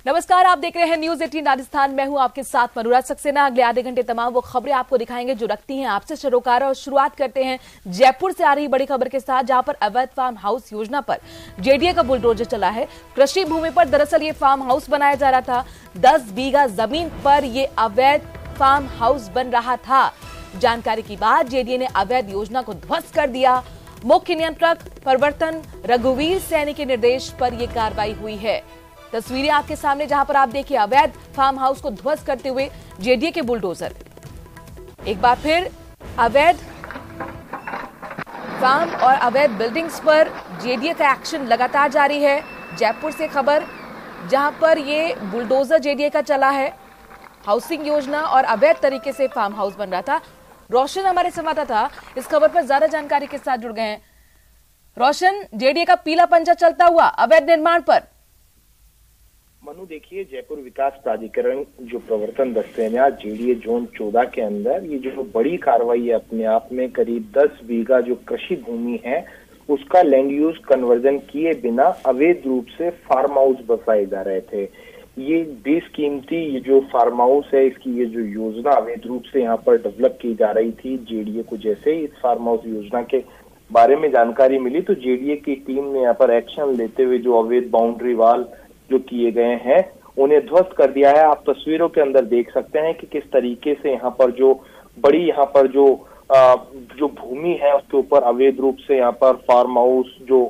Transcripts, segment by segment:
नमस्कार, आप देख रहे हैं न्यूज 18 राजस्थान। मैं हूं आपके साथ अनुराग सक्सेना। अगले आधे घंटे तमाम वो खबरें आपको दिखाएंगे जो रखती हैं आपसे सरोकार। और शुरुआत करते हैं जयपुर से आ रही बड़ी खबर के साथ, जहां पर अवैध फार्म हाउस योजना पर जेडीए का बुलडोजर चला है। कृषि भूमि पर दरअसल ये फार्म हाउस बनाया जा रहा था। 10 बीघा जमीन पर ये अवैध फार्म हाउस बन रहा था। जानकारी की बात, जेडीए ने अवैध योजना को ध्वस्त कर दिया। मुख्य नियंत्रक प्रवर्तन रघुवीर सैनी के निर्देश पर यह कार्रवाई हुई है। तस्वीरें आपके सामने, जहां पर आप देखिए अवैध फार्म हाउस को ध्वस्त करते हुए जेडीए के बुलडोजर। एक बार फिर अवैध फार्म और अवैध बिल्डिंग्स पर जेडीए का एक्शन लगातार जारी है। जयपुर से खबर, जहां पर ये बुलडोजर जेडीए का चला है। हाउसिंग योजना और अवैध तरीके से फार्म हाउस बन रहा था। रोशन हमारे संवाददाता इस खबर पर ज्यादा जानकारी के साथ जुड़ गए हैं। रोशन, जेडीए का पीला पंजा चलता हुआ अवैध निर्माण पर। मनु, देखिए, जयपुर विकास प्राधिकरण जो प्रवर्तन दस्ते में आज जेडीए जोन 14 के अंदर ये जो बड़ी कार्रवाई है, अपने आप में करीब 10 बीघा जो कृषि भूमि है उसका लैंड यूज कन्वर्जन किए बिना अवैध रूप से फार्म हाउस बसाए जा रहे थे। ये बेशकीमती ये जो फार्म हाउस है, इसकी ये जो योजना अवैध रूप से यहाँ पर डेवलप की जा रही थी। जेडीए को जैसे ही इस फार्म हाउस योजना के बारे में जानकारी मिली तो जेडीए की टीम ने यहाँ पर एक्शन लेते हुए जो अवैध बाउंड्री वाल जो किए गए हैं उन्हें ध्वस्त कर दिया है। आप तस्वीरों के अंदर देख सकते हैं कि किस तरीके से यहाँ पर जो बड़ी यहाँ पर जो भूमि है उसके ऊपर अवैध रूप से यहाँ पर फार्म हाउस जो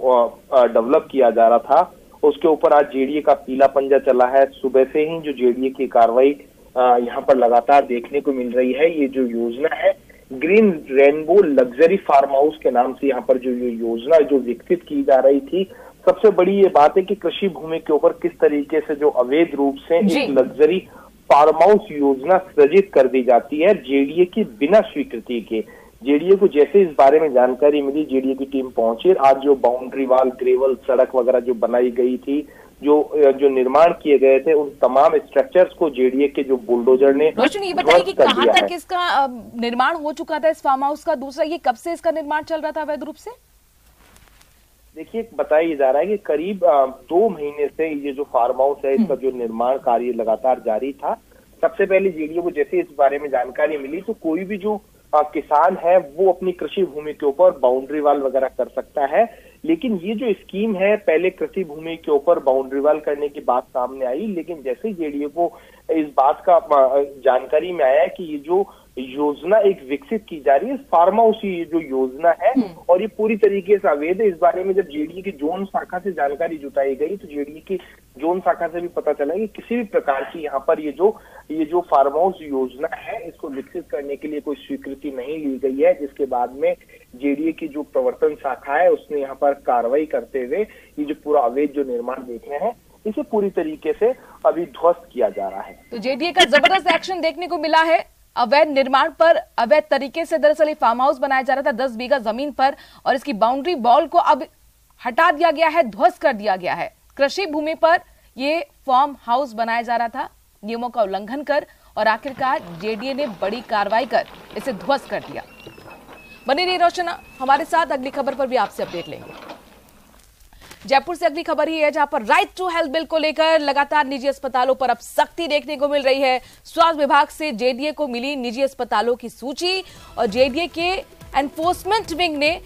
डेवलप किया जा रहा था उसके ऊपर आज जेडीए का पीला पंजा चला है। सुबह से ही जो जेडीए की कार्रवाई यहाँ पर लगातार देखने को मिल रही है। ये जो योजना है green rainbow luxury farm house के नाम से यहाँ पर जो ये योजना जो विकसित की जा रही थी, सबसे बड़ी ये बात है कि कृषि भूमि के ऊपर किस तरीके से जो अवैध रूप से एक लग्जरी फार्म हाउस योजना सृजित कर दी जाती है जेडीए की बिना स्वीकृति के। जेडीए को जैसे इस बारे में जानकारी मिली, जेडीए की टीम पहुंची। आज जो बाउंड्री वाल, ग्रेवल सड़क वगैरह जो बनाई गई थी, जो निर्माण किए गए थे, उन तमाम स्ट्रक्चर्स को जेडीए के जो बुलडोजर ने रोशन, ये बताइए कि कहां तक इसका निर्माण हो चुका था इस फार्म हाउस का? दूसरा, ये कब से इसका निर्माण चल रहा था अवैध रूप से? देखिए, बताया जा रहा है कि करीब 2 महीने से ये जो फार्म हाउस है इसका जो निर्माण कार्य लगातार जारी था। सबसे पहले जेडीए को जैसे इस बारे में जानकारी मिली तो कोई भी जो किसान है वो अपनी कृषि भूमि के ऊपर बाउंड्री वाल वगैरह कर सकता है। लेकिन ये जो स्कीम है, पहले कृषि भूमि के ऊपर बाउंड्री वाल करने की बात सामने आई, लेकिन जैसे जेडीए को इस बात का जानकारी में आया कि ये जो योजना एक विकसित की जा रही है, फार्म हाउस ये जो योजना है और ये पूरी तरीके से अवैध है। इस बारे में जब जेडीए की जोन शाखा से जानकारी जुटाई गई तो जेडीए की जोन शाखा से भी पता चला कि किसी भी प्रकार की यहाँ पर ये जो फार्म हाउस योजना है इसको विकसित करने के लिए कोई स्वीकृति नहीं ली गई है। जिसके बाद में जेडीए की जो प्रवर्तन शाखा है उसने यहाँ पर कार्रवाई करते हुए ये जो पूरा अवैध जो निर्माण देख रहे हैं इसे पूरी तरीके से अभी ध्वस्त किया जा रहा है। तो जेडीए का जबरदस्त एक्शन देखने को मिला है अवैध निर्माण पर। अवैध तरीके से दरअसल फार्म हाउस बनाया जा रहा था 10 बीघा जमीन पर, और इसकी बाउंड्री वॉल को अब हटा दिया गया है, ध्वस्त कर दिया गया है। कृषि भूमि पर यह फार्म हाउस बनाया जा रहा था नियमों का उल्लंघन कर, और आखिरकार जेडीए ने बड़ी कार्रवाई कर इसे ध्वस्त कर दिया। बने रहिए रोशन हमारे साथ, अगली खबर पर भी आपसे अपडेट लेंगे। जयपुर से अगली खबर ही है, जहां पर राइट टू हेल्थ बिल को लेकर लगातार निजी अस्पतालों पर अब सख्ती देखने को मिल रही है। स्वास्थ्य विभाग से जेडीए को मिली निजी अस्पतालों की सूची, और जेडीए के एनफोर्समेंट विंग ने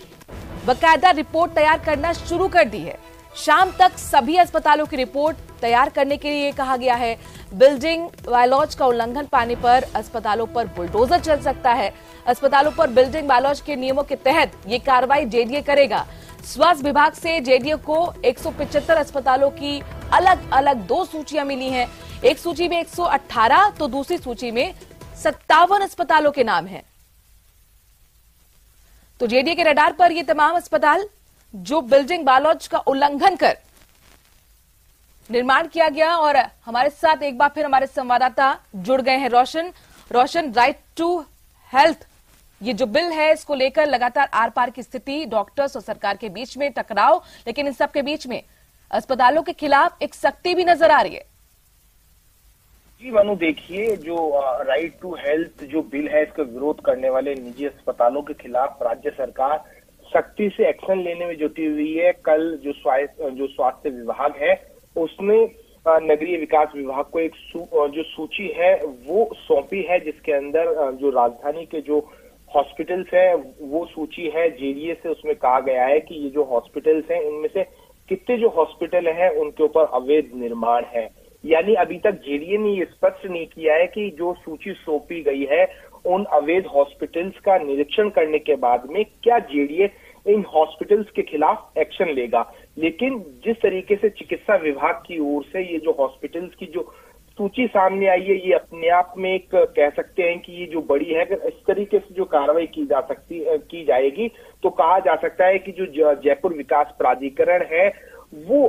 बकायदा रिपोर्ट तैयार करना शुरू कर दी है। शाम तक सभी अस्पतालों की रिपोर्ट तैयार करने के लिए कहा गया है। बिल्डिंग बायलॉज का उल्लंघन पाने पर अस्पतालों पर बुलडोजर चल सकता है। अस्पतालों पर बिल्डिंग बायलॉज के नियमों के तहत ये कार्रवाई जेडीए करेगा। स्वास्थ्य विभाग से जेडीए को 175 अस्पतालों की अलग अलग 2 सूचियां मिली हैं। एक सूची में 118 तो दूसरी सूची में 57 अस्पतालों के नाम हैं। तो जेडीए के रडार पर ये तमाम अस्पताल जो बिल्डिंग बायलॉज का उल्लंघन कर निर्माण किया गया। और हमारे साथ एक बार फिर हमारे संवाददाता जुड़ गए हैं रोशन, राइट टू हेल्थ ये जो बिल है इसको लेकर लगातार आर पार की स्थिति, डॉक्टर्स और सरकार के बीच में टकराव, लेकिन इन सब के बीच में अस्पतालों के खिलाफ एक सख्ती भी नजर आ रही है। जी मनु, देखिए, जो राइट टू हेल्थ जो बिल है इसका विरोध करने वाले निजी अस्पतालों के खिलाफ राज्य सरकार सख्ती से एक्शन लेने में जुटी हुई है। कल जो स्वास्थ्य विभाग है उसने नगरीय विकास विभाग को एक जो सूची है वो सौंपी है, जिसके अंदर जो राजधानी के जो हॉस्पिटल्स है वो सूची है जेडीए से। उसमें कहा गया है कि ये जो हॉस्पिटल्स हैं इनमें से कितने जो हॉस्पिटल हैं उनके ऊपर अवैध निर्माण है। यानी अभी तक जेडीए ने ये स्पष्ट नहीं किया है कि जो सूची सौंपी गई है उन अवैध हॉस्पिटल्स का निरीक्षण करने के बाद में क्या जेडीए इन हॉस्पिटल्स के खिलाफ एक्शन लेगा। लेकिन जिस तरीके से चिकित्सा विभाग की ओर से ये जो हॉस्पिटल्स की जो सूची सामने आई है, ये अपने आप में एक कह सकते हैं कि ये जो बड़ी है, अगर इस तरीके से जो कार्रवाई की जाएगी तो कहा जा सकता है कि जो जयपुर विकास प्राधिकरण है वो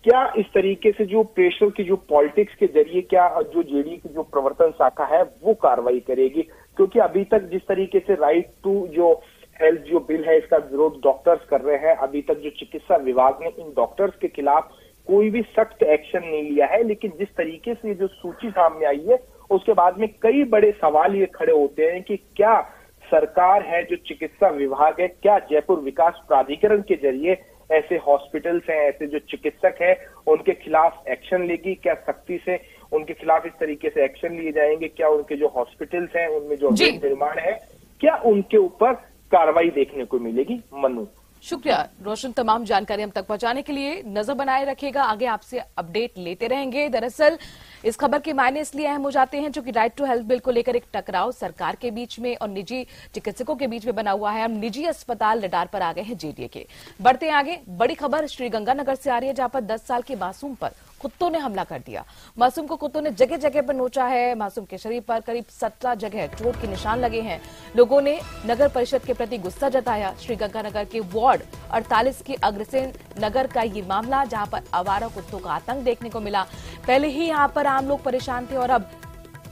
क्या इस तरीके से जो प्रेशर की जो पॉलिटिक्स के जरिए क्या जो जेडीए की जो प्रवर्तन शाखा है वो कार्रवाई करेगी। क्योंकि अभी तक जिस तरीके से राइट टू जो हेल्थ जो बिल है इसका विरोध डॉक्टर्स कर रहे हैं, अभी तक जो चिकित्सा विभाग ने इन डॉक्टर्स के खिलाफ कोई भी सख्त एक्शन नहीं लिया है। लेकिन जिस तरीके से जो सूची सामने आई है उसके बाद में कई बड़े सवाल ये खड़े होते हैं कि क्या सरकार है जो चिकित्सा विभाग है, क्या जयपुर विकास प्राधिकरण के जरिए ऐसे हॉस्पिटल्स हैं, ऐसे जो चिकित्सक हैं उनके खिलाफ एक्शन लेगी, क्या सख्ती से उनके खिलाफ इस तरीके से एक्शन लिए जाएंगे, क्या उनके जो हॉस्पिटल्स हैं उनमें जो अवैध निर्माण है क्या उनके ऊपर कार्रवाई देखने को मिलेगी। मनु, शुक्रिया रोशन, तमाम जानकारी हम तक पहुंचाने के लिए। नजर बनाए रखिएगा, आगे आपसे अपडेट लेते रहेंगे। दरअसल इस खबर के मायने इसलिए अहम हो जाते हैं क्योंकि राइट टू हेल्थ बिल को लेकर एक टकराव सरकार के बीच में और निजी चिकित्सकों के बीच में बना हुआ है। अब निजी अस्पताल रडार पर आ गए हैं जेडीए के। बढ़ते हैं आगे, बड़ी खबर श्रीगंगानगर से आ रही है जहां पर 10 साल के मासूम पर कुत्तों ने हमला कर दिया। मासूम को कुत्तों ने जगह जगह पर नोचा है। मासूम के शरीर पर करीब 17 जगह चोट के निशान लगे हैं। लोगों ने नगर परिषद के प्रति गुस्सा जताया। श्रीगंगानगर के वार्ड 48 के अग्रसेन नगर का ये मामला, जहां पर आवारा कुत्तों का आतंक देखने को मिला। पहले ही यहां पर आम लोग परेशान थे और अब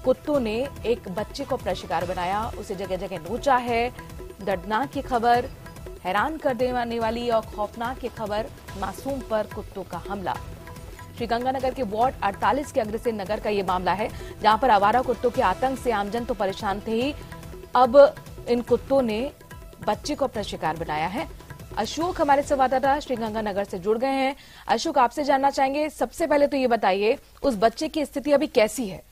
कुत्तों ने एक बच्चे को अपना शिकार बनाया, उसे जगह जगह नोचा है। दर्दनाक ये खबर, हैरान कर देने वाली और खौफनाक ये खबर, मासूम पर कुत्तों का हमला। श्रीगंगानगर के वार्ड 48 के अग्रसेन नगर का ये मामला है जहां पर आवारा कुत्तों के आतंक से आमजन तो परेशान थे ही, अब इन कुत्तों ने बच्चे को अपना शिकार बनाया है। अशोक हमारे संवाददाता श्रीगंगानगर से जुड़ गए हैं। अशोक, आपसे जानना चाहेंगे, सबसे पहले तो ये बताइए उस बच्चे की स्थिति अभी कैसी है?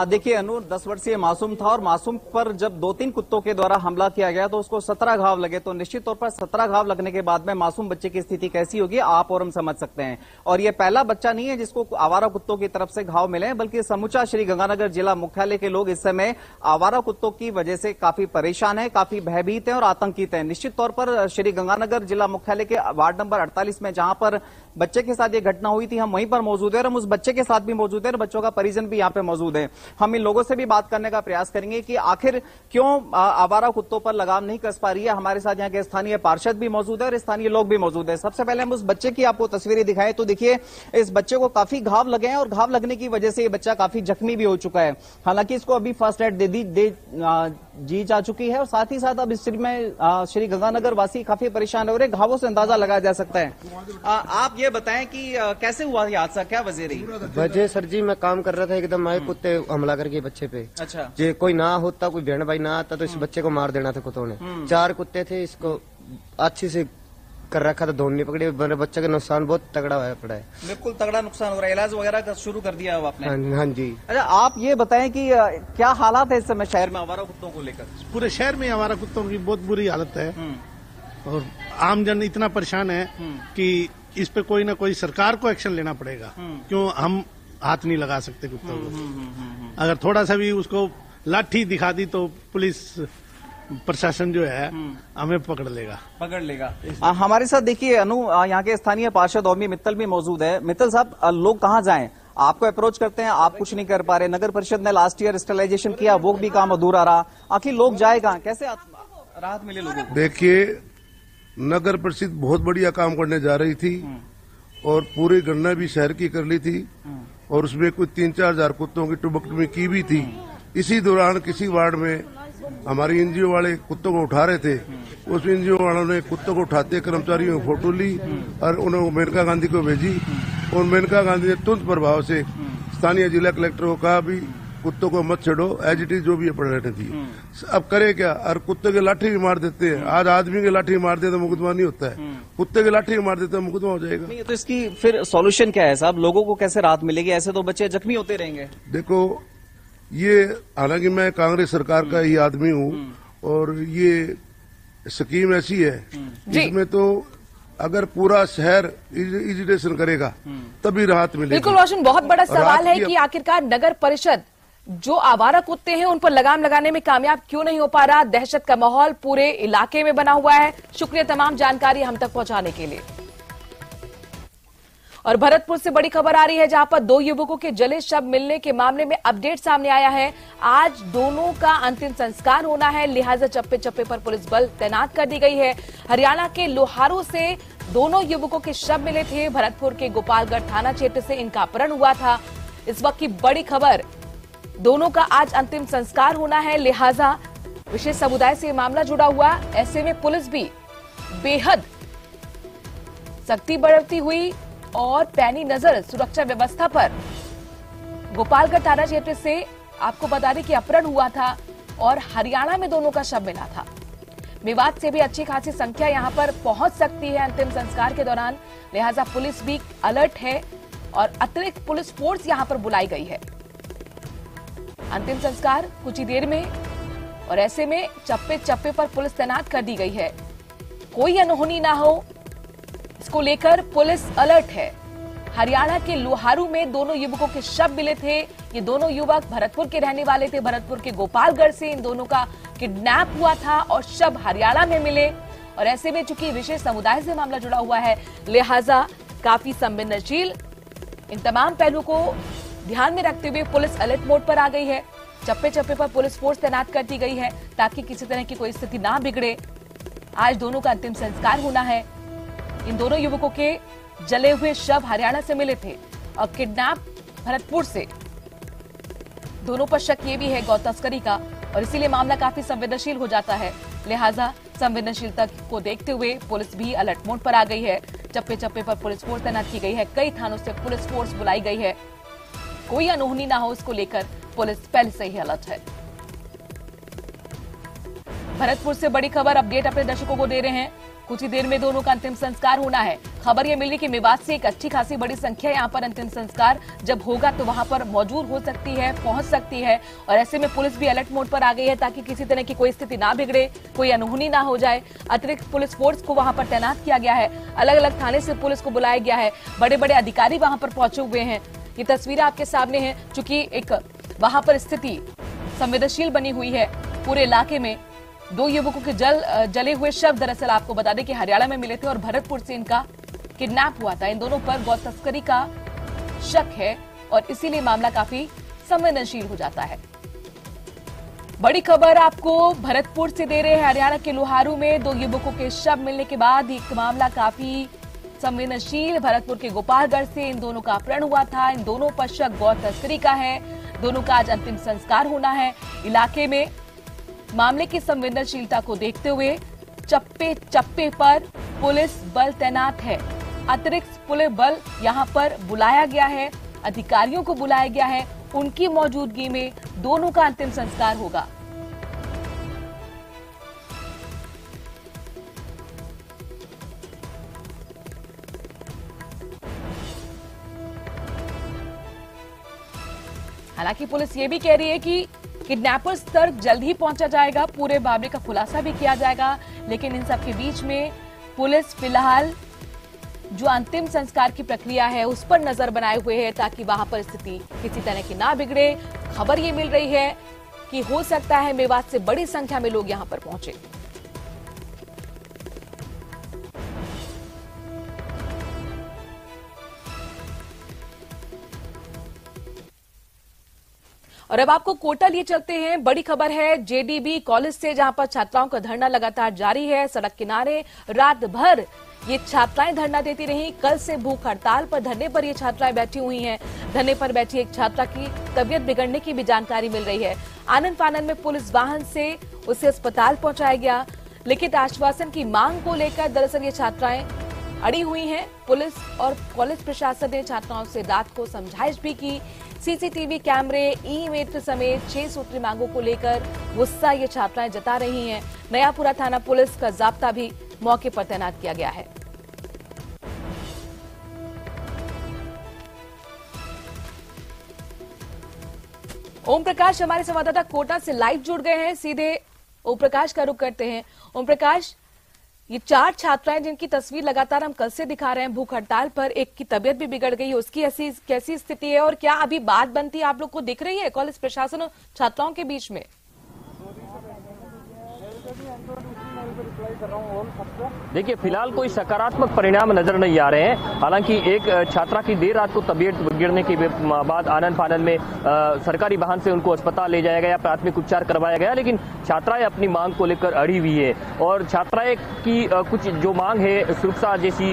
देखिए अनु, 10 वर्षीय मासूम था और मासूम पर जब 2-3 कुत्तों के द्वारा हमला किया गया तो उसको 17 घाव लगे। तो निश्चित तौर पर 17 घाव लगने के बाद में मासूम बच्चे की स्थिति कैसी होगी आप और हम समझ सकते हैं। और ये पहला बच्चा नहीं है जिसको आवारा कुत्तों की तरफ से घाव मिले, बल्कि समूचा श्रीगंगानगर जिला मुख्यालय के लोग इस समय आवारा कुत्तों की वजह से काफी परेशान है, काफी भयभीत है और आतंकित है। निश्चित तौर पर श्रीगंगानगर जिला मुख्यालय के वार्ड नंबर 48 में जहां पर बच्चे के साथ ये घटना हुई थी, हम वहीं पर मौजूद है और हम उस बच्चे के साथ भी मौजूद है और बच्चों का परिजन भी यहाँ पे मौजूद है। हम इन लोगों से भी बात करने का प्रयास करेंगे कि आखिर क्यों आवारा कुत्तों पर लगाम नहीं कस पा रही है। हमारे साथ यहाँ के स्थानीय पार्षद भी मौजूद है और स्थानीय लोग भी मौजूद है। सबसे पहले हम उस बच्चे की आपको तस्वीरें दिखाएं तो देखिए इस बच्चे को काफी घाव लगे हैं और घाव लगने की वजह से ये बच्चा काफी जख्मी भी हो चुका है। हालांकि इसको अभी फर्स्ट एड दी जा चुकी है और साथ ही साथ अब इस में श्रीगंगानगर वासी काफी परेशान हो रहे। घावों से अंदाजा लगाया जा सकता है। आप ये बताएं कि कैसे हुआ ये हादसा, क्या वजह रही? वजह सर जी, मैं काम कर रहा था, एकदम आए कुत्ते हमला करके बच्चे पे। अच्छा, जे कोई ना होता, कोई बहन भाई ना आता तो इस बच्चे को मार देना था कुत्तों ने। 4 कुत्ते थे, इसको अच्छे से कर रखा था, धोनी पकड़ी। मेरे बच्चे का नुकसान बहुत तगड़ा पड़ा है। बिल्कुल तगड़ा नुकसान हो रहा है। इलाज वगैरह शुरू कर दिया है आपने? हाँ जी। अच्छा, आप ये बताएं कि क्या हालात है इस समय शहर में आवारा कुत्तों को लेकर? पूरे शहर में आवारा कुत्तों की बहुत बुरी हालत है और आमजन इतना परेशान है कि इस पे कोई ना कोई सरकार को एक्शन लेना पड़ेगा। क्यों हम हाथ नहीं लगा सकते कुत्तों को? अगर थोड़ा सा भी उसको लाठी दिखा दी तो पुलिस प्रशासन जो है हमें पकड़ लेगा। हमारे साथ देखिए अनु, यहाँ के स्थानीय पार्षद ओमी मित्तल भी मौजूद है। मित्तल साहब, लोग कहाँ जाएं? आपको अप्रोच करते हैं, आप कुछ नहीं कर पा रहे। नगर परिषद ने लास्ट ईयर स्टेलाइजेशन किया, वो भी काम अधूरा रहा। आखिर लोग जाए कहाँ? कैसे राहत मिले लोगों को? देखिए, नगर परिषद बहुत बढ़िया काम करने जा रही थी और पूरी गणना भी शहर की कर ली थी और उसमें कुछ 3-4 हजार कुत्तों की टुबकटुमी की भी थी। इसी दौरान किसी वार्ड में हमारी एनजीओ वाले कुत्तों को उठा रहे थे। उस एनजीओ वालों ने कुत्तों को उठाते कर्मचारियों की फोटो ली और उन्हें मेनका गांधी को भेजी और मेनका गांधी ने तुरंत प्रभाव से स्थानीय जिला कलेक्टर को कहा भी कुत्तों को मत छेड़ो, एज इट इज जो भी है पड़ रहने चाहिए। अब करे क्या, और कुत्ते के लाठी भी मार देते हैं। आज आदमी के लाठी मार दे तो मुकदमा नहीं होता है, कुत्ते के लाठी मार देते तो मुकदमा हो जाएगा। नहीं, तो इसकी फिर सॉल्यूशन क्या है साहब? लोगों को कैसे राहत मिलेगी? ऐसे तो बच्चे जख्मी होते रहेंगे। देखो, ये हालांकि मैं कांग्रेस सरकार का ही आदमी हूँ, और ये स्कीम ऐसी है जिसमें तो अगर पूरा शहर इजिटेशन करेगा तभी राहत मिलेगी। बिल्कुल रोशन, बहुत बड़ा सवाल है कि आखिरकार नगर परिषद जो आवारा कुत्ते हैं उन पर लगाम लगाने में कामयाब क्यों नहीं हो पा रहा। दहशत का माहौल पूरे इलाके में बना हुआ है। शुक्रिया तमाम जानकारी हम तक पहुंचाने के लिए। और भरतपुर से बड़ी खबर आ रही है, जहां पर 2 युवकों के जले शव मिलने के मामले में अपडेट सामने आया है। आज दोनों का अंतिम संस्कार होना है, लिहाजा चप्पे चप्पे पर पुलिस बल तैनात कर दी गई है। हरियाणा के लोहारू से दोनों युवकों के शव मिले थे। भरतपुर के गोपालगढ़ थाना क्षेत्र से इनका अपहरण हुआ था। इस वक्त की बड़ी खबर, दोनों का आज अंतिम संस्कार होना है, लिहाजा विशेष समुदाय से मामला जुड़ा हुआ। ऐसे में पुलिस भी बेहद सख्ती बरतती हुई और पैनी नजर सुरक्षा व्यवस्था पर। गोपालगढ़ थाना क्षेत्र से आपको बता दें कि अपहरण हुआ था और हरियाणा में दोनों का शव मिला था। मेवात से भी अच्छी खासी संख्या यहां पर पहुंच सकती है अंतिम संस्कार के दौरान, लिहाजा पुलिस भी अलर्ट है और अतिरिक्त पुलिस फोर्स यहां पर बुलाई गई है। अंतिम संस्कार कुछ ही देर में, और ऐसे में चप्पे चप्पे पर पुलिस तैनात कर दी गई है। कोई अनहोनी ना हो, इसको लेकर पुलिस अलर्ट है। हरियाणा के लोहारू में दोनों युवकों के शव मिले थे। ये दोनों युवक भरतपुर के रहने वाले थे। भरतपुर के गोपालगढ़ से इन दोनों का किडनैप हुआ था और शव हरियाणा में मिले। और ऐसे में चूंकि विशेष समुदाय से मामला जुड़ा हुआ है, लिहाजा काफी संवेदनशील, इन तमाम पहलुओं को ध्यान में रखते हुए पुलिस अलर्ट मोड पर आ गई है। चप्पे चप्पे पर पुलिस फोर्स तैनात कर दी गई है ताकि किसी तरह की कोई स्थिति ना बिगड़े। आज दोनों का अंतिम संस्कार होना है। इन दोनों युवकों के जले हुए शव हरियाणा से मिले थे और किडनैप भरतपुर से। दोनों पर शक ये भी है गौ तस्करी का, और इसीलिए मामला काफी संवेदनशील हो जाता है। लिहाजा संवेदनशीलता को देखते हुए पुलिस भी अलर्ट मोड पर आ गई है। चप्पे चप्पे पर पुलिस फोर्स तैनात की गई है। कई थानों से पुलिस फोर्स बुलाई गई है। कोई अनहोनी ना हो, इसको लेकर पुलिस पहले से ही अलर्ट है। भरतपुर से बड़ी खबर अपडेट अपने दर्शकों को दे रहे हैं। कुछ ही देर में दोनों का अंतिम संस्कार होना है। खबर यह मिली कि मेवात से एक अच्छी खासी बड़ी संख्या यहां पर अंतिम संस्कार जब होगा तो वहां पर मौजूद हो सकती है, पहुंच सकती है। और ऐसे में पुलिस भी अलर्ट मोड पर आ गई है ताकि किसी तरह की कोई स्थिति ना बिगड़े, कोई अनहोनी ना हो जाए। अतिरिक्त पुलिस फोर्स को वहां पर तैनात किया गया है। अलग अलग थाने से पुलिस को बुलाया गया है। बड़े बड़े अधिकारी वहां पर पहुंचे हुए हैं। ये तस्वीरें आपके सामने हैं। चूंकि एक वहां पर स्थिति संवेदनशील बनी हुई है पूरे इलाके में। 2 युवकों के जले हुए शव दरअसल आपको बता दें कि हरियाणा में मिले थे और भरतपुर से इनका किडनैप हुआ था। इन दोनों पर गौ तस्करी का शक है और इसीलिए मामला काफी संवेदनशील हो जाता है। बड़ी खबर आपको भरतपुर से दे रहे हैं। हरियाणा के लोहारू में 2 युवकों के शव मिलने के बाद एक मामला काफी संवेदनशील। भरतपुर के गोपालगढ़ से इन दोनों का अपहरण हुआ था। इन दोनों पर शक गौ तस्करी का है। दोनों का आज अंतिम संस्कार होना है। इलाके में मामले की संवेदनशीलता को देखते हुए चप्पे चप्पे पर पुलिस बल तैनात है। अतिरिक्त पुलिस बल यहां पर बुलाया गया है, अधिकारियों को बुलाया गया है। उनकी मौजूदगी में दोनों का अंतिम संस्कार होगा। हालांकि पुलिस ये भी कह रही है कि किडनैपर्स तक जल्द ही पहुंचा जाएगा, पूरे मामले का खुलासा भी किया जाएगा। लेकिन इन सब के बीच में पुलिस फिलहाल जो अंतिम संस्कार की प्रक्रिया है उस पर नजर बनाए हुए है ताकि वहां पर स्थिति किसी तरह की ना बिगड़े। खबर ये मिल रही है कि हो सकता है मेवात से बड़ी संख्या में लोग यहां पर पहुंचे। और अब आपको कोटा लिए चलते हैं। बड़ी खबर है जेडीबी कॉलेज से, जहां पर छात्राओं का धरना लगातार जारी है। सड़क किनारे रात भर ये छात्राएं धरना देती रही। कल से भूख हड़ताल पर धरने पर ये छात्राएं बैठी हुई हैं। धरने पर बैठी एक छात्रा की तबीयत बिगड़ने की भी जानकारी मिल रही है। आनन फानन में पुलिस वाहन से उसे अस्पताल पहुंचाया गया। लिखित आश्वासन की मांग को लेकर दरअसल ये छात्राएं अड़ी हुई हैं। पुलिस और कॉलेज प्रशासन ने छात्राओं से रात को समझाइश भी की। सीसीटीवी कैमरे, ई-मेल समेत 6 सूत्री मांगों को लेकर गुस्सा ये छात्राएं जता रही हैं। नयापुरा थाना पुलिस का जाब्ता भी मौके पर तैनात किया गया है। ओम प्रकाश हमारे संवाददाता कोटा से लाइव जुड़ गए हैं। सीधे ओम प्रकाश का रुख करते हैं। ओम प्रकाश, ये 4 छात्राएं जिनकी तस्वीर लगातार हम कल से दिखा रहे हैं भूख हड़ताल पर, एक की तबीयत भी बिगड़ गई है, उसकी ऐसी कैसी स्थिति है और क्या अभी बात बनती आप लोग को दिख रही है कॉलेज प्रशासन और छात्राओं के बीच में? देखिए, फिलहाल कोई सकारात्मक परिणाम नजर नहीं आ रहे हैं। हालांकि एक छात्रा की देर रात को तबीयत बिगड़ने के बाद आनन फानन में सरकारी वाहन से उनको अस्पताल ले जाया गया, प्राथमिक उपचार करवाया गया, लेकिन छात्राएं अपनी मांग को लेकर अड़ी हुई है। और छात्राएं की कुछ जो मांग है, सुरक्षा जैसी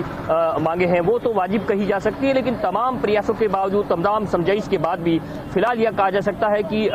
मांगे हैं, वो तो वाजिब कही जा सकती है, लेकिन तमाम प्रयासों के बावजूद, तमाम समझाइश के बाद भी फिलहाल यह कहा जा सकता है कि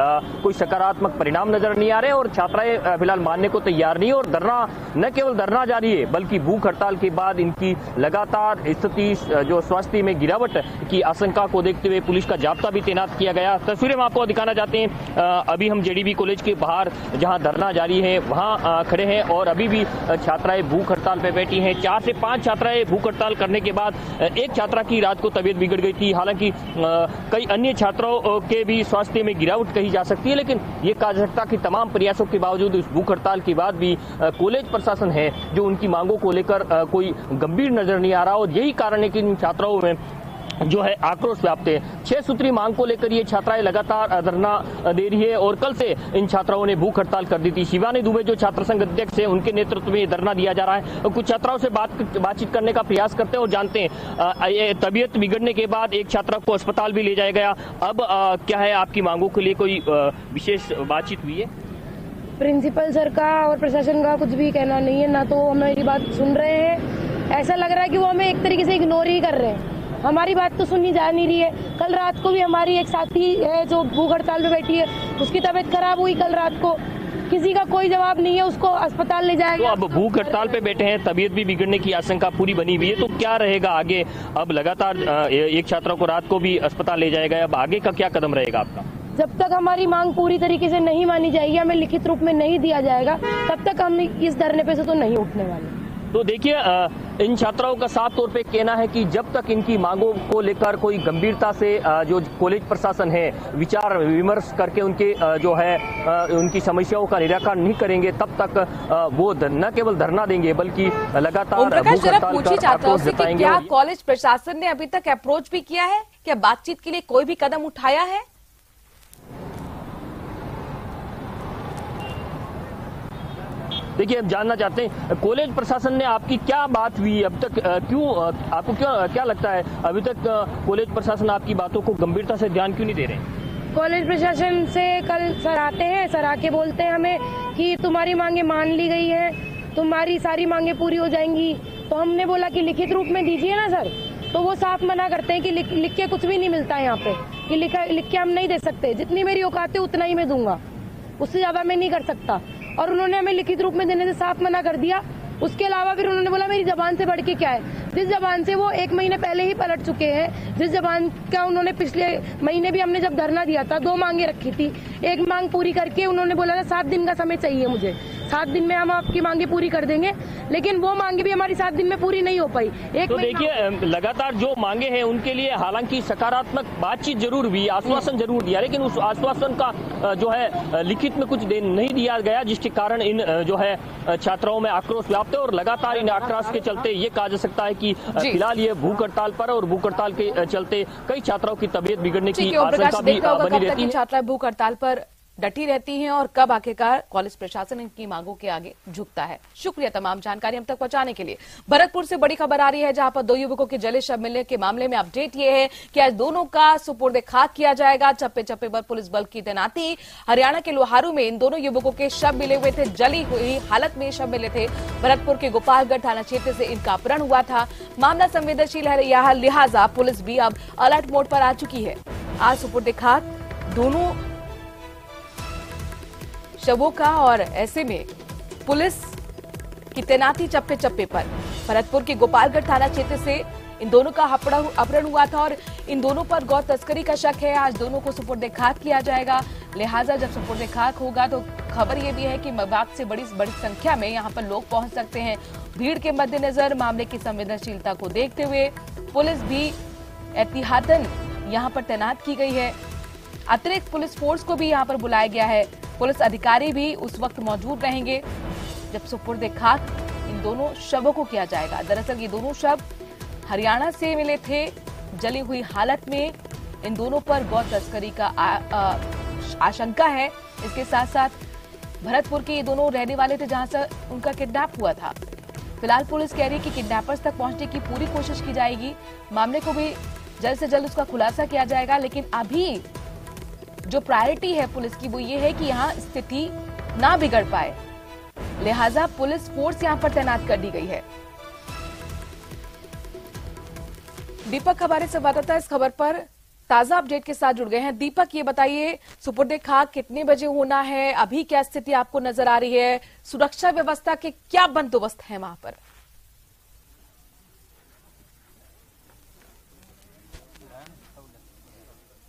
कोई सकारात्मक परिणाम नजर नहीं आ रहे और छात्राएं फिलहाल मानने को तैयार नहीं। और धरना, न केवल धरना जारी है बल्कि भूख हड़ताल के बाद इनकी लगातार स्थिति जो स्वास्थ्य में गिरावट की आशंका को देखते हुए पुलिस का जाब्ता भी तैनात किया गया। तस्वीरें हम आपको दिखाना चाहते हैं। अभी हम जेडीबी कॉलेज के बाहर जहां धरना जारी है वहां खड़े हैं और अभी भी छात्राएं भूख हड़ताल पे बैठी हैं। 4 से 5 छात्राएं भूख हड़ताल करने के बाद एक छात्रा की रात को तबीयत बिगड़ गई थी। हालांकि कई अन्य छात्राओं के भी स्वास्थ्य में गिरावट कही जा सकती है, लेकिन ये कहा जा सकता है कि तमाम प्रयासों के बावजूद इस भूख हड़ताल के बाद भी कॉलेज प्रशासन है जो उनकी मांगों को लेकर कोई गंभीर नजर नहीं आ रहा और यही कारण है कि इन छात्राओं में जो है आक्रोश व्याप्त है। 6 सूत्री मांग को लेकर ये छात्राएं लगातार धरना दे रही है और कल से इन छात्राओं ने भूख हड़ताल कर दी थी। शिवानी दुबे जो छात्र संघ अध्यक्ष है, उनके नेतृत्व में धरना दिया जा रहा है। और कुछ छात्राओं से बातचीत करने का प्रयास करते हैं और जानते हैं तबीयत बिगड़ने के बाद एक छात्रा को अस्पताल भी ले जाया गया। अब क्या है आपकी मांगों के लिए कोई विशेष बातचीत हुई है? प्रिंसिपल सर का और प्रशासन का कुछ भी कहना नहीं है, ना तो हमारी बात सुन रहे हैं। ऐसा लग रहा है कि वो हमें एक तरीके से इग्नोर ही कर रहे हैं। हमारी बात तो सुनी जा नहीं रही है। कल रात को भी हमारी एक साथी है जो भूख हड़ताल पे बैठी है, उसकी तबीयत खराब हुई कल रात को, किसी का कोई जवाब नहीं है, उसको अस्पताल ले जाएगा। तो अब भूख हड़ताल पे बैठे हैं, तबीयत भी बिगड़ने की आशंका पूरी बनी हुई है, तो क्या रहेगा आगे? अब लगातार एक छात्रा को रात को भी अस्पताल ले जाया गया, अब आगे का क्या कदम रहेगा आपका? जब तक हमारी मांग पूरी तरीके से नहीं मानी जाएगी, हमें लिखित रूप में नहीं दिया जाएगा, तब तक हम इस धरने पे से तो नहीं उठने वाले। तो देखिए, इन छात्राओं का साफ तौर पे कहना है कि जब तक इनकी मांगों को लेकर कोई गंभीरता से जो कॉलेज प्रशासन है विचार विमर्श करके उनके जो है उनकी समस्याओं का निराकरण नहीं करेंगे, तब तक वो न केवल धरना देंगे बल्कि लगातार भूख हड़ताल कर आक्रोश जताएंगे। क्या कॉलेज प्रशासन ने अभी तक अप्रोच भी किया है? क्या बातचीत के लिए कोई भी कदम उठाया है? देखिए, हम जानना चाहते हैं कॉलेज प्रशासन ने आपकी क्या बात हुई अब तक? आपको क्या लगता है अभी तक कॉलेज प्रशासन आपकी बातों को गंभीरता से ध्यान क्यों नहीं दे रहे हैं? कॉलेज प्रशासन से कल सर आते हैं, सर आके बोलते हैं हमें कि तुम्हारी मांगे मान ली गई है, तुम्हारी सारी मांगे पूरी हो जाएंगी। तो हमने बोला कि लिखित रूप में दीजिए ना सर, तो वो साफ मना करते हैं कि लिख के कुछ भी नहीं मिलता है यहाँ पे, कि लिख के हम नहीं दे सकते, जितनी मेरी औकात है उतना ही मैं दूंगा, उससे ज्यादा मैं नहीं कर सकता। और उन्होंने हमें लिखित रूप में देने से साफ मना कर दिया। उसके अलावा फिर उन्होंने बोला मेरी जबान से बढ़ के क्या है, जिस जबान से वो 1 महीने पहले ही पलट चुके हैं, जिस जबान का उन्होंने पिछले महीने भी हमने जब धरना दिया था 2 मांगे रखी थी, एक मांग पूरी करके उन्होंने बोला था 7 दिन का समय चाहिए मुझे, 7 दिन में हम आपकी मांगे पूरी कर देंगे, लेकिन वो मांगे भी हमारी 7 दिन में पूरी नहीं हो पाई। तो देखिए, लगातार जो मांगे हैं उनके लिए हालांकि सकारात्मक बातचीत जरूर हुई, आश्वासन जरूर दिया, लेकिन उस आश्वासन का जो है लिखित में कुछ नहीं दिया गया, जिसके कारण इन जो है छात्राओं में आक्रोश व्याप्त है और लगातार इन आक्रोश के चलते ये कहा जा सकता है कि फिलहाल ये भूख हड़ताल पर और भूख हड़ताल के चलते कई छात्राओं की तबीयत बिगड़ने की आशंका भी बनी रहती है। छात्राएं भूख हड़ताल पर डटी रहती हैं और कब आखिरकार कॉलेज प्रशासन इनकी मांगों के आगे झुकता है। शुक्रिया तमाम जानकारी हम तक पहुंचाने के लिए। भरतपुर से बड़ी खबर आ रही है, जहां पर 2 युवकों के जले शव मिलने के मामले में अपडेट ये है कि आज दोनों का सुपुर्द खाक किया जाएगा। चप्पे चप्पे पर पुलिस बल की तैनाती। हरियाणा के लोहारू में इन दोनों युवकों के शव मिले हुए थे, जली हुई हालत में शव मिले थे। भरतपुर के गोपालगढ़ थाना क्षेत्र से इनका अपहरण हुआ था। मामला संवेदनशील है, लिहाजा पुलिस भी अब अलर्ट मोड पर आ चुकी है। आज सुपुर्द खाक दोनों शवों का और ऐसे में पुलिस की तैनाती चप्पे चप्पे पर। भरतपुर के गोपालगढ़ थाना क्षेत्र से इन दोनों का अपहरण हुआ था और इन दोनों पर गौ तस्करी का शक है। आज दोनों को सुपुर्द खाक किया जाएगा। लिहाजा जब सुपुर्द खाक होगा तो खबर ये भी है कि मवाद से बड़ी संख्या में यहां पर लोग पहुंच सकते हैं। भीड़ के मद्देनजर मामले की संवेदनशीलता को देखते हुए पुलिस भी एहतियातन यहां पर तैनात की गई है। अतिरिक्त पुलिस फोर्स को भी यहां पर बुलाया गया है। पुलिस अधिकारी भी उस वक्त मौजूद रहेंगे जब सुपुर्द खाक इन दोनों शवों को किया जाएगा। दरअसल ये दोनों शव हरियाणा से मिले थे। जली हुई हालत में इन दोनों पर गौ तस्करी का आशंका है। इसके साथ साथ भरतपुर के ये दोनों रहने वाले थे जहां से उनका किडनैप हुआ था। फिलहाल पुलिस कह रही है कि किडनैपर्स तक पहुंचने की पूरी कोशिश की जाएगी। मामले को भी जल्द से जल्द उसका खुलासा किया जाएगा। लेकिन अभी जो प्रायोरिटी है पुलिस की वो ये है कि यहाँ स्थिति ना बिगड़ पाए, लिहाजा पुलिस फोर्स यहाँ पर तैनात कर दी गई है। दीपक हमारे संवाददाता इस खबर पर ताजा अपडेट के साथ जुड़ गए हैं। दीपक, ये बताइए सुपुर्द खाक कितने बजे होना है, अभी क्या स्थिति आपको नजर आ रही है, सुरक्षा व्यवस्था के क्या बंदोबस्त है वहां पर?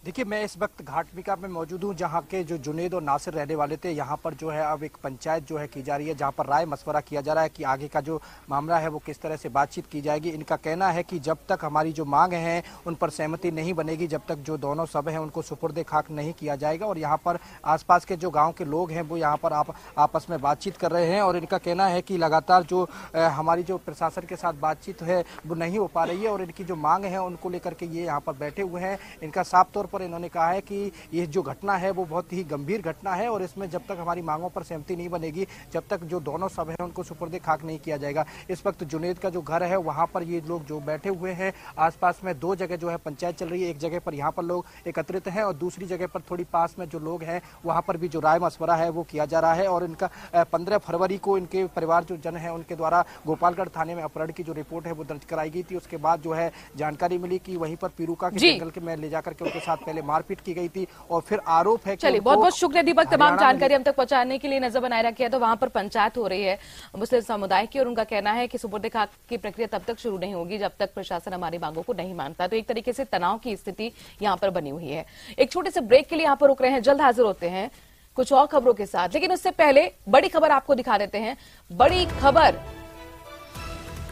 देखिए, मैं इस वक्त घाटमिका में मौजूद हूं जहां के जो जुनेद और नासिर रहने वाले थे। यहां पर जो है अब एक पंचायत जो है की जा रही है, जहां पर राय मशवरा किया जा रहा है कि आगे का जो मामला है वो किस तरह से बातचीत की जाएगी। इनका कहना है कि जब तक हमारी जो मांग है उन पर सहमति नहीं बनेगी, जब तक जो दोनों शव हैं उनको सुपुर्द खाक नहीं किया जाएगा। और यहाँ पर आसपास के जो गाँव के लोग हैं वो यहाँ पर आपस में बातचीत कर रहे हैं और इनका कहना है कि लगातार जो हमारी जो प्रशासन के साथ बातचीत है वो नहीं हो पा रही है और इनकी जो मांग है उनको लेकर के ये यहाँ पर बैठे हुए हैं। इनका साफ तौर पर इन्होंने कहा है कि ये जो घटना है वो बहुत ही गंभीर घटना है और इसमें जब तक हमारी मांगों पर सहमति नहीं बनेगी, जब तक जो दोनों शव हैं उनको सुपुर्द खाक नहीं किया जाएगा। इस वक्त जुनेद का जो घर है वहां पर ये लोग जो बैठे हुए हैं, आसपास में दो जगह जो है पंचायत चल रही है। एक जगह पर यहाँ पर लोग एकत्रित हैं और दूसरी जगह पर थोड़ी पास में जो लोग हैं वहां पर भी जो राय मशवरा है वो किया जा रहा है। और इनका 15 फरवरी को इनके परिवार जो जन है उनके द्वारा गोपालगढ़ थाने में अपहरण की जो रिपोर्ट है वो दर्ज कराई गई थी। उसके बाद जो है जानकारी मिली कि वहीं पर पिरूका के जंगल के में ले जाकर के उनके साथ पहले मारपीट की गई थी और फिर आरोप है। चलिए, बहुत बहुत शुक्रिया दीपक, तमाम जानकारी हम तक पहुंचाने के लिए। नजर बनाए रखी है तो वहां पर पंचायत हो रही है मुस्लिम समुदाय की और उनका कहना है कि सुपुर्द खाक की प्रक्रिया तब तक शुरू नहीं होगी जब तक प्रशासन हमारी मांगों को नहीं मानता। तो एक तरीके से तनाव की स्थिति यहां पर बनी हुई है। एक छोटे से ब्रेक के लिए यहां पर रुक रहे हैं, जल्द हाजिर होते हैं कुछ और खबरों के साथ। लेकिन उससे पहले बड़ी खबर आपको दिखा देते हैं। बड़ी खबर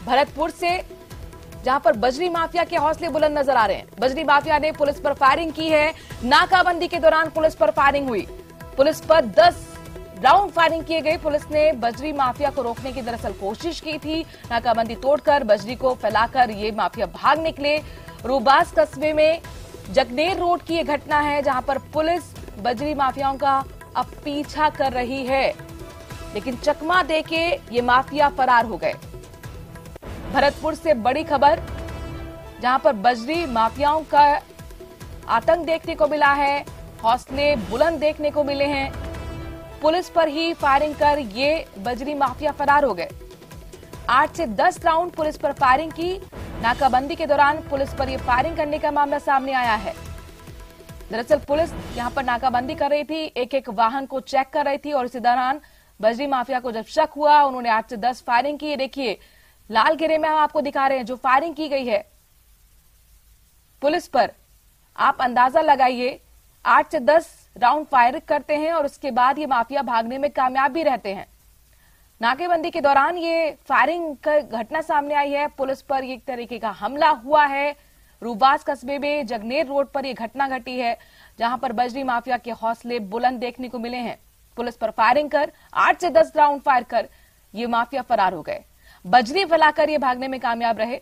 भरतपुर से, जहां पर बजरी माफिया के हौसले बुलंद नजर आ रहे हैं। बजरी माफिया ने पुलिस पर फायरिंग की है। नाकाबंदी के दौरान पुलिस पर फायरिंग हुई। पुलिस पर 10 राउंड फायरिंग किए गए। पुलिस ने बजरी माफिया को रोकने की दरअसल कोशिश की थी। नाकाबंदी तोड़कर बजरी को फैलाकर ये माफिया भाग निकले। रूबास कस्बे में जगनेर रोड की यह घटना है जहां पर पुलिस बजरी माफियाओं का अब पीछा कर रही है, लेकिन चकमा देके ये माफिया फरार हो गए। भरतपुर से बड़ी खबर, जहां पर बजरी माफियाओं का आतंक देखने को मिला है, हौसले बुलंद देखने को मिले हैं। पुलिस पर ही फायरिंग कर ये बजरी माफिया फरार हो गए। 8 से 10 राउंड पुलिस पर फायरिंग की। नाकाबंदी के दौरान पुलिस पर यह फायरिंग करने का मामला सामने आया है। दरअसल पुलिस यहां पर नाकाबंदी कर रही थी, एक एक वाहन को चेक कर रही थी और इसी दौरान बजरी माफिया को जब शक हुआ उन्होंने 8 से 10 फायरिंग की। देखिए लाल घेरे में हम आपको दिखा रहे हैं जो फायरिंग की गई है पुलिस पर। आप अंदाजा लगाइए, 8 से 10 राउंड फायर करते हैं और उसके बाद ये माफिया भागने में कामयाब भी रहते हैं। नाकेबंदी के दौरान ये फायरिंग का घटना सामने आई है। पुलिस पर एक तरीके का हमला हुआ है। रूबास कस्बे में जगनेर रोड पर यह घटना घटी है जहां पर बजरी माफिया के हौसले बुलंद देखने को मिले हैं। पुलिस पर फायरिंग कर 8 से 10 राउंड फायर कर ये माफिया फरार हो गए। बजरी फैलाकर ये भागने में कामयाब रहे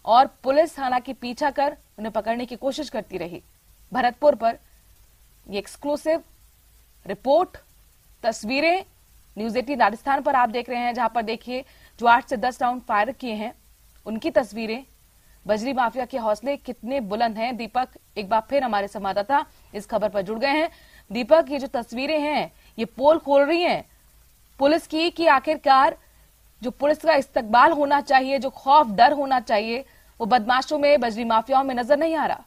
और पुलिस हालांकि पीछा कर उन्हें पकड़ने की कोशिश करती रही। भरतपुर पर ये एक्सक्लूसिव रिपोर्ट, तस्वीरें न्यूज 18 राजस्थान पर आप देख रहे हैं, जहां पर देखिए जो 8 से 10 राउंड फायर किए हैं उनकी तस्वीरें। बजरी माफिया के हौसले कितने बुलंद हैं। दीपक एक बार फिर हमारे संवाददाता इस खबर पर जुड़ गए हैं। दीपक, ये जो तस्वीरें हैं ये पोल खोल रही हैं पुलिस की कि आखिरकार जो पुलिस का इस्तकबाल होना चाहिए, जो खौफ डर होना चाहिए, वो बदमाशों में, बजरी माफियाओं में नजर नहीं आ रहा।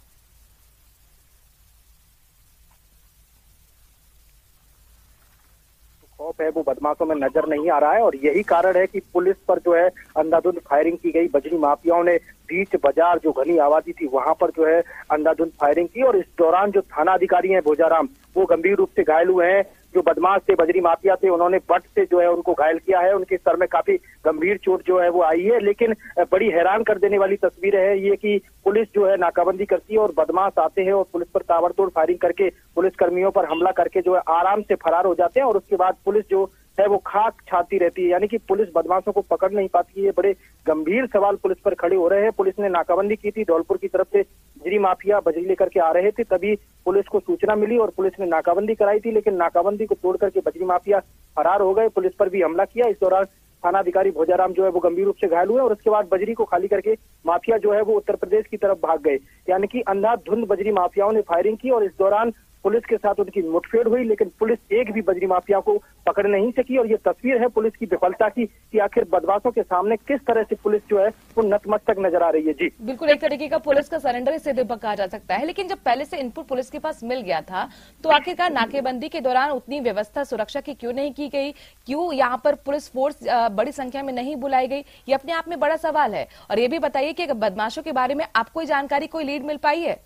खौफ है वो बदमाश बदमाशों में नजर नहीं आ रहा है और यही कारण है कि पुलिस पर जो है अंधाधुंध फायरिंग की गई। बजरी माफियाओं ने बीच बाजार जो घनी आबादी थी वहां पर जो है अंधाधुंध फायरिंग की और इस दौरान जो थाना अधिकारी हैं भोजाराम वो गंभीर रूप से घायल हुए हैं। जो बदमाश थे, बजरी माफिया थे, उन्होंने बट से जो है उनको घायल किया है। उनके सर में काफी गंभीर चोट जो है वो आई है। लेकिन बड़ी हैरान कर देने वाली तस्वीर है ये कि पुलिस जो है नाकाबंदी करती है और बदमाश आते हैं और पुलिस पर ताबड़तोड़ फायरिंग करके पुलिस कर्मियों पर हमला करके जो है आराम से फरार हो जाते हैं और उसके बाद पुलिस जो है वो खाक छाती रहती है, यानी कि पुलिस बदमाशों को पकड़ नहीं पाती है। बड़े गंभीर सवाल पुलिस पर खड़े हो रहे हैं। पुलिस ने नाकाबंदी की थी, धौलपुर की तरफ से बजरी माफिया बजरी लेकर के आ रहे थे, तभी पुलिस को सूचना मिली और पुलिस ने नाकाबंदी कराई थी। लेकिन नाकाबंदी को तोड़ करके बजरी माफिया फरार हो गए, पुलिस पर भी हमला किया। इस दौरान थाना अधिकारी भोजाराम जो है वो गंभीर रूप से घायल हुए और उसके बाद बजरी को खाली करके माफिया जो है वो उत्तर प्रदेश की तरफ भाग गए। यानी कि अंधाधुंध बजरी माफियाओं ने फायरिंग की और इस दौरान पुलिस के साथ उनकी मुठभेड़ हुई, लेकिन पुलिस एक भी बजरी माफिया को पकड़ नहीं सकी। और ये तस्वीर है पुलिस की विफलता की कि आखिर बदमाशों के सामने किस तरह से पुलिस जो है वो नतमस्तक नजर आ रही है। जी बिल्कुल, एक तरीके का पुलिस का सरेंडर इसे कहा जा सकता है। लेकिन जब पहले से इनपुट पुलिस के पास मिल गया था तो आखिरकार नाकेबंदी के दौरान उतनी व्यवस्था सुरक्षा की क्यों नहीं की गई? क्यों यहाँ पर पुलिस फोर्स बड़ी संख्या में नहीं बुलाई गई? ये अपने आप में बड़ा सवाल है। और ये भी बताइए कि बदमाशों के बारे में आपको कोई जानकारी, कोई लीड मिल पाई है?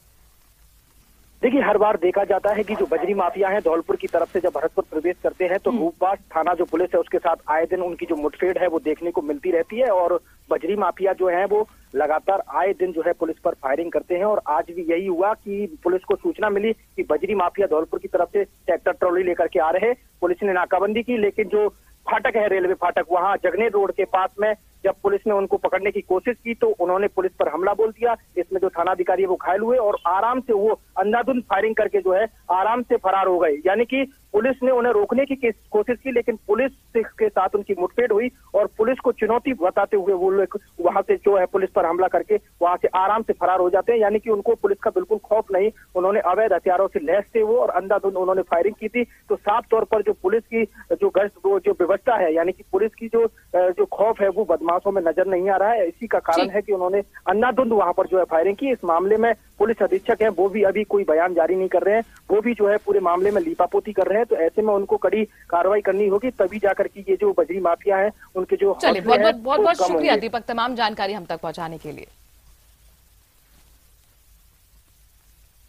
देखिए, हर बार देखा जाता है कि जो बजरी माफिया हैं धौलपुर की तरफ से जब भरतपुर प्रवेश करते हैं तो रूपबास थाना जो पुलिस है उसके साथ आए दिन उनकी जो मुठभेड़ है वो देखने को मिलती रहती है और बजरी माफिया जो है वो लगातार आए दिन जो है पुलिस पर फायरिंग करते हैं। और आज भी यही हुआ कि पुलिस को सूचना मिली कि बजरी माफिया धौलपुर की तरफ से ट्रैक्टर ट्रॉली लेकर के आ रहे हैं। पुलिस ने नाकाबंदी की, लेकिन जो फाटक है रेलवे फाटक, वहां जगनेर रोड के पास में जब पुलिस ने उनको पकड़ने की कोशिश की तो उन्होंने पुलिस पर हमला बोल दिया। इसमें जो थाना अधिकारी है वो घायल हुए और आराम से वो अंधाधुंध फायरिंग करके जो है आराम से फरार हो गए। यानी कि पुलिस ने उन्हें रोकने की कोशिश की, लेकिन पुलिस के साथ उनकी मुठभेड़ हुई और पुलिस को चुनौती बताते हुए वो लोग वहां से जो है पुलिस पर हमला करके वहां से आराम से फरार हो जाते हैं। यानी कि उनको पुलिस का बिल्कुल खौफ नहीं, उन्होंने अवैध हथियारों से लैस थे वो और अंधाधुंध उन्होंने फायरिंग की थी। तो साफ तौर पर जो पुलिस की जो गश्त वो जो व्यवस्था है, यानी कि पुलिस की जो खौफ है वो बदमाशों में नजर नहीं आ रहा है। इसी का कारण है कि उन्होंने अंधाधुंध वहां पर जो है फायरिंग की। इस मामले में पुलिस अधीक्षक हैं वो भी अभी कोई बयान जारी नहीं कर रहे हैं, वो भी जो है पूरे मामले में लीपापोती कर रहे हैं। तो ऐसे में उनको कड़ी कार्रवाई करनी होगी, तभी जाकर के ये जो बजरी माफिया है उनके जो चलिए, बहुत शुक्रिया दीपक तमाम जानकारी हम तक पहुंचाने के लिए।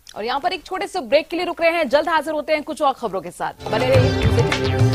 और यहाँ पर एक छोटे से ब्रेक के लिए रुक रहे हैं, जल्द हाजिर होते हैं कुछ और खबरों के साथ, बने रहिए।